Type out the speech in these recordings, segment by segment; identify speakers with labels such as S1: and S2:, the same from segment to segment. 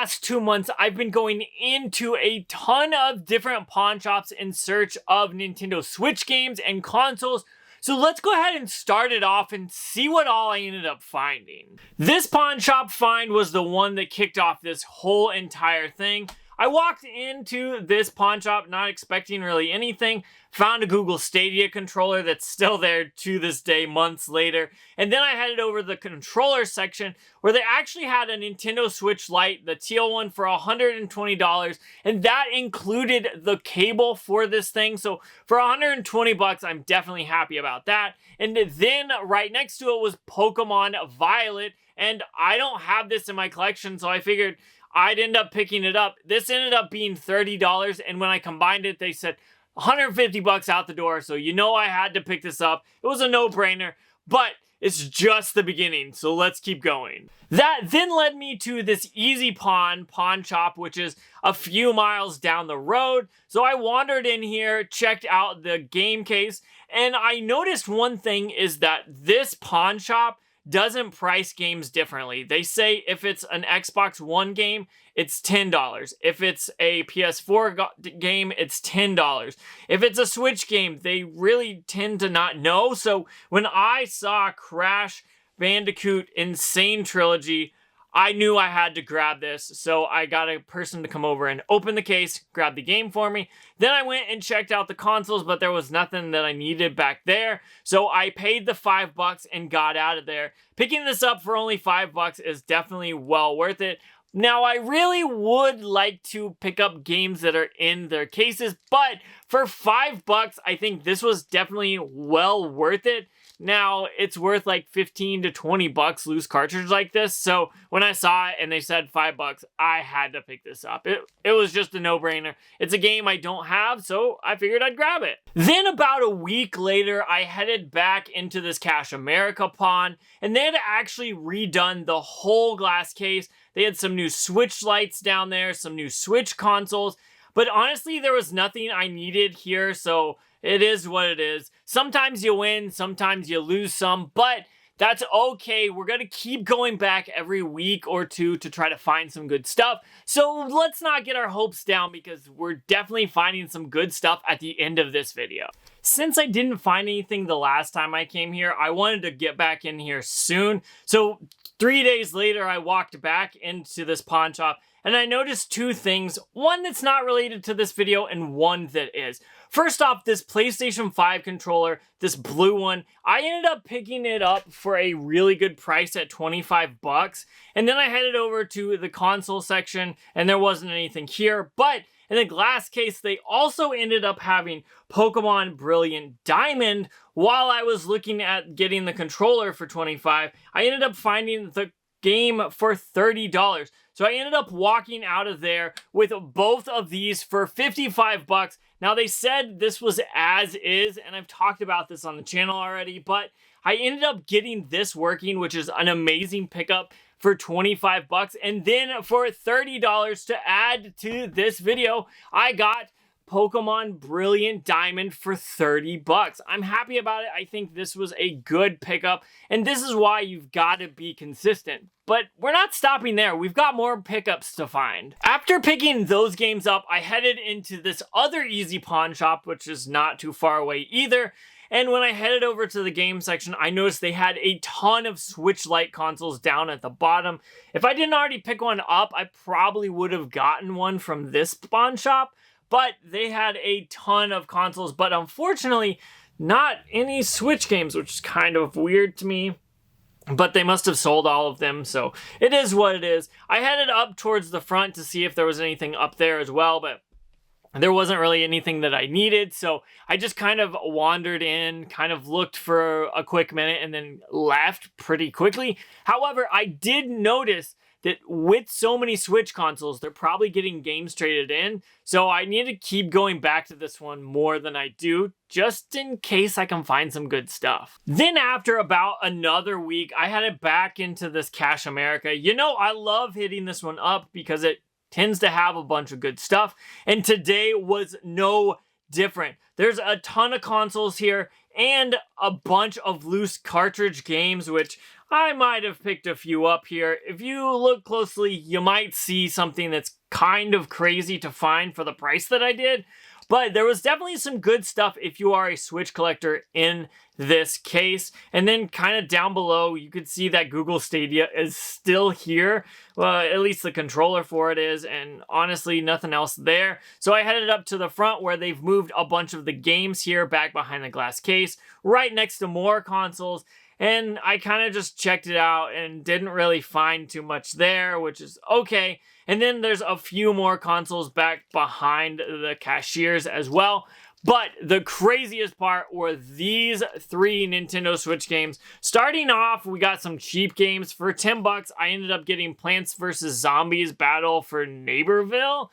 S1: last 2 months, I've been going into a ton of different pawn shops in search of Nintendo Switch games and consoles. So let's go ahead and start it off and see what all I ended up finding. This pawn shop find was the one that kicked off this whole entire thing. I walked into this pawn shop not expecting really anything, found a Google Stadia controller that's still there to this day, months later, and then I headed over to the controller section where they actually had a Nintendo Switch Lite, the teal one, for $120, and that included the cable for this thing. So for 120 bucks, I'm definitely happy about that. And then right next to it was Pokemon Violet, and I don't have this in my collection, so I figured I'd end up picking it up. This ended up being $30, and when I combined it, they said 150 bucks out the door, so you know I had to pick this up. It was a no-brainer, but it's just the beginning, so let's keep going. That then led me to this Easy Pawn shop, which is a few miles down the road. So I wandered in here, checked out the game case, and I noticed one thing is that this pawn shop doesn't price games differently. They say if it's an Xbox One game, it's $10. If it's a PS4 game, it's $10. If it's a Switch game, they really tend to not know. So when I saw Crash Bandicoot Insane Trilogy, I knew I had to grab this, so I got a person to come over and open the case, grab the game for me. Then I went and checked out the consoles, but there was nothing that I needed back there, so I paid the $5 and got out of there. Picking this up for only $5 is definitely well worth it. Now, I really would like to pick up games that are in their cases, but for $5, I think this was definitely well worth it. Now, it's worth like 15 to 20 bucks loose cartridge like this, so when I saw it and they said $5, I had to pick this up. It was just a no-brainer. It's a game I don't have, so I figured I'd grab it. Then about a week later, I headed back into this Cash America pawn, and they had actually redone the whole glass case. They had some new Switch lights down there, some new Switch consoles, but honestly, there was nothing I needed here, so it is what it is. Sometimes you win, sometimes you lose some, but that's okay. We're going to keep going back every week or two to try to find some good stuff. So let's not get our hopes down because we're definitely finding some good stuff at the end of this video. Since I didn't find anything the last time I came here, I wanted to get back in here soon. So 3 days later, I walked back into this pawn shop and I noticed two things, one that's not related to this video and one that is. First off, this PlayStation 5 controller, this blue one, I ended up picking it up for a really good price at 25 bucks. And then I headed over to the console section and there wasn't anything here, but in the glass case, they also ended up having Pokemon Brilliant Diamond. While I was looking at getting the controller for 25, I ended up finding the game for $30. So I ended up walking out of there with both of these for 55 bucks. Now they said this was as is, and I've talked about this on the channel already, but I ended up getting this working, which is an amazing pickup for 25 bucks. And then for $30 to add to this video, I got Pokemon Brilliant Diamond for 30 bucks. I'm happy about it. I think this was a good pickup, and this is why you've got to be consistent. But we're not stopping there. We've got more pickups to find. After picking those games up, I headed into this other Easy Pawn shop, which is not too far away either. And when I headed over to the game section, I noticed they had a ton of Switch Lite consoles down at the bottom. If I didn't already pick one up, I probably would have gotten one from this pawn shop. But they had a ton of consoles, but unfortunately, not any Switch games, which is kind of weird to me. But they must have sold all of them, so it is what it is. I headed up towards the front to see if there was anything up there as well, but there wasn't really anything that I needed, so I just kind of wandered in, kind of looked for a quick minute, and then left pretty quickly. However, I did notice that with so many Switch consoles, they're probably getting games traded in. So I need to keep going back to this one more than I do, just in case I can find some good stuff. Then after about another week, I headed back into this Cash America. You know, I love hitting this one up because it tends to have a bunch of good stuff. And today was no different. There's a ton of consoles here and a bunch of loose cartridge games, which I might have picked a few up here. If you look closely, you might see something that's kind of crazy to find for the price that I did. But there was definitely some good stuff if you are a Switch collector in this case. And then kind of down below, you could see that Google Stadia is still here. Well, at least the controller for it is, and honestly, nothing else there. So I headed up to the front where they've moved a bunch of the games here back behind the glass case, right next to more consoles. And I kind of just checked it out and didn't really find too much there, which is okay. And then there's a few more consoles back behind the cashiers as well. But the craziest part were these 3 Nintendo Switch games. Starting off, we got some cheap games. For 10 bucks, I ended up getting Plants vs. Zombies Battle for Neighborville.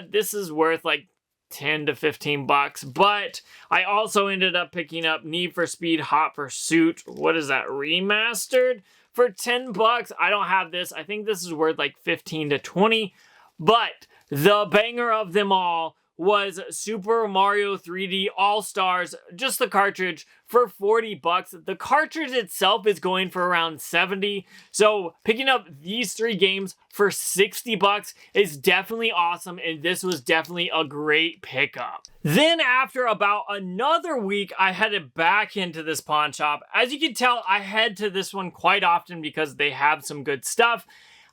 S1: This is worth like 10 to 15 bucks, but I also ended up picking up Need for Speed Hot Pursuit. What is that, remastered? For 10 bucks. I don't have this. I think this is worth like 15 to 20, but the banger of them all was Super Mario 3D All-Stars, just the cartridge, for 40 bucks. The cartridge itself is going for around 70, so picking up these 3 games for 60 bucks is definitely awesome, and this was definitely a great pickup. Then after about another week, I headed back into this pawn shop. As you can tell, I head to this one quite often because they have some good stuff.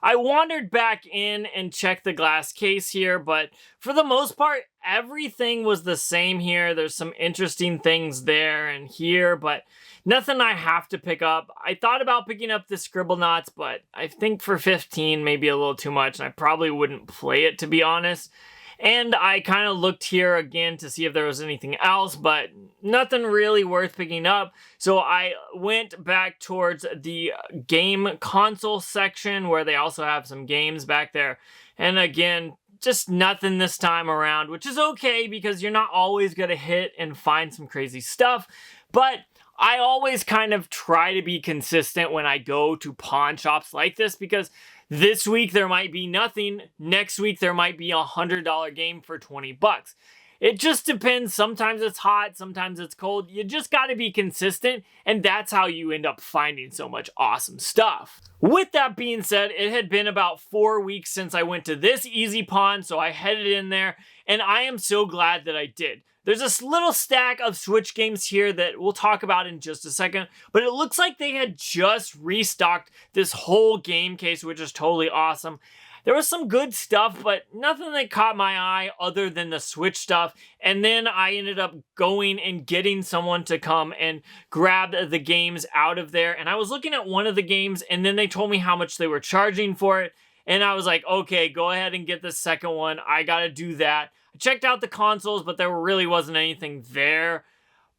S1: I wandered back in and checked the glass case here, but for the most part, everything was the same here. There's some interesting things there and here, but nothing I have to pick up. I thought about picking up the Scribblenauts, but I think for 15, maybe a little too much, and I probably wouldn't play it, to be honest. And I kind of looked here again to see if there was anything else, but nothing really worth picking up. So I went back towards the game console section where they also have some games back there. And again, just nothing this time around, which is okay because you're not always going to hit and find some crazy stuff. But I always kind of try to be consistent when I go to pawn shops like this because this week there might be nothing. Next week there might be $100 game for 20 bucks. It just depends. Sometimes it's hot, sometimes it's cold. You just got to be consistent, and that's how you end up finding so much awesome stuff. With that being said, it had been about 4 weeks since I went to this Easy Pawn, so I headed in there, and I am so glad that I did. There's this little stack of Switch games here that we'll talk about in just a second, but it looks like they had just restocked this whole game case, which is totally awesome. There was some good stuff, but nothing that caught my eye other than the Switch stuff. And then I ended up going and getting someone to come and grab the games out of there. And I was looking at one of the games, and then they told me how much they were charging for it. And I was like, okay, go ahead and get the second one. I gotta do that. I checked out the consoles, but there really wasn't anything there.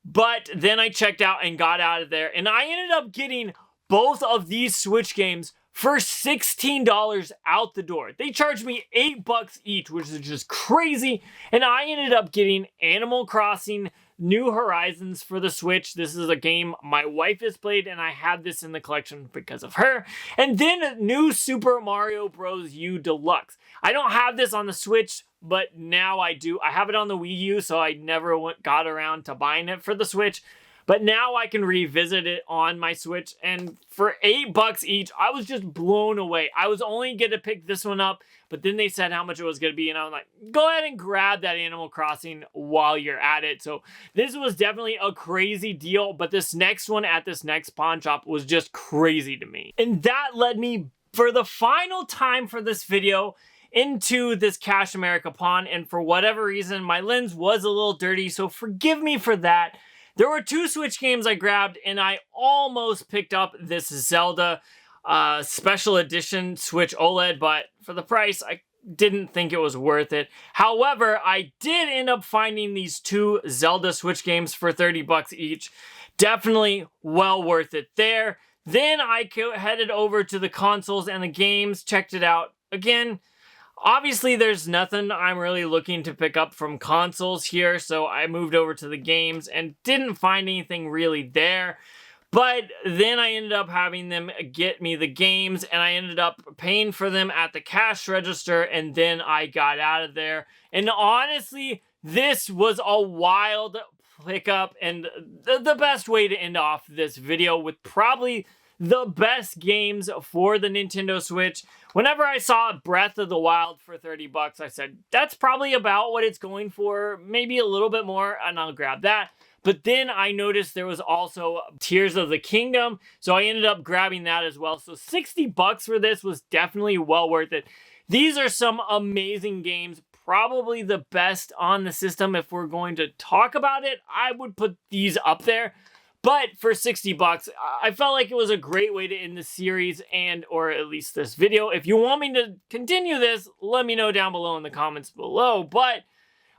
S1: But then I checked out and got out of there. And I ended up getting both of these Switch games for $16 out the door. They charged me $8 each, which is just crazy. And I ended up getting Animal Crossing New Horizons for the Switch. This is a game my wife has played, and I have this in the collection because of her. And then new Super Mario Bros. U Deluxe. I don't have this on the Switch, but now I do. I have it on the Wii U, so I never got around to buying it for the Switch. But now I can revisit it on my Switch, and for $8 each, I was just blown away. I was only going to pick this one up, but then they said how much it was going to be, and I was like, go ahead and grab that Animal Crossing while you're at it. So this was definitely a crazy deal, but this next one at this next pawn shop was just crazy to me. And that led me, for the final time for this video, into this Cash America pawn, and for whatever reason, my lens was a little dirty, so forgive me for that. There were 2 Switch games I grabbed, and I almost picked up this Zelda Special Edition Switch OLED, but for the price, I didn't think it was worth it. However, I did end up finding these 2 Zelda Switch games for $30 each. Definitely well worth it there. Then I headed over to the consoles and the games, checked it out. Again, obviously, there's nothing I'm really looking to pick up from consoles here, so I moved over to the games and didn't find anything really there. But then I ended up having them get me the games, and I ended up paying for them at the cash register, and then I got out of there. And honestly, this was a wild pickup, and the best way to end off this video with probably the best games for the Nintendo Switch. Whenever I saw Breath of the Wild for 30 bucks, I said, that's probably about what it's going for, maybe a little bit more, and I'll grab that. But then I noticed there was also Tears of the Kingdom, so I ended up grabbing that as well. So 60 bucks for this was definitely well worth it. These are some amazing games, probably the best on the system. If we're going to talk about it, I would put these up there. But for 60 bucks, I felt like it was a great way to end the series or at least this video. If you want me to continue this, let me know down below in the comments below. But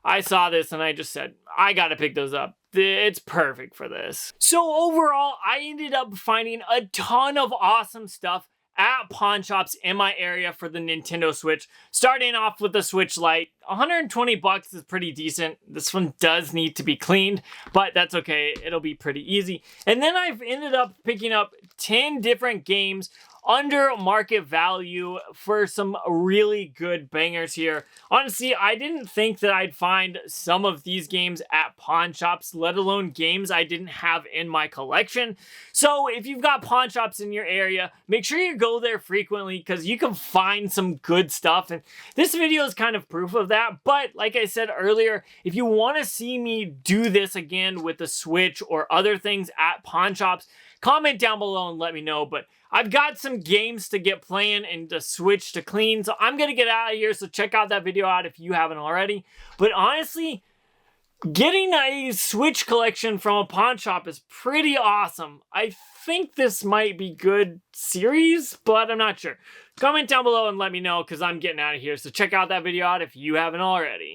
S1: I saw this and I just said, I gotta pick those up. It's perfect for this. So overall, I ended up finding a ton of awesome stuff at pawn shops in my area for the Nintendo Switch. Starting off with the Switch Lite, 120 bucks is pretty decent. This one does need to be cleaned, but that's okay. It'll be pretty easy. And then I've ended up picking up 10 different games under market value for some really good bangers here. Honestly, I didn't think that I'd find some of these games at pawn shops, let alone games I didn't have in my collection. So if you've got pawn shops in your area, make sure you go there frequently because you can find some good stuff. And this video is kind of proof of that. But like I said earlier, if you want to see me do this again with the Switch or other things at pawn shops, comment down below and let me know. But I've got some games to get playing and the Switch to clean, so I'm going to get out of here, so check out that video out if you haven't already. But honestly, getting a Switch collection from a pawn shop is pretty awesome. I think this might be good series, but I'm not sure. Comment down below and let me know, because I'm getting out of here, so check out that video out if you haven't already.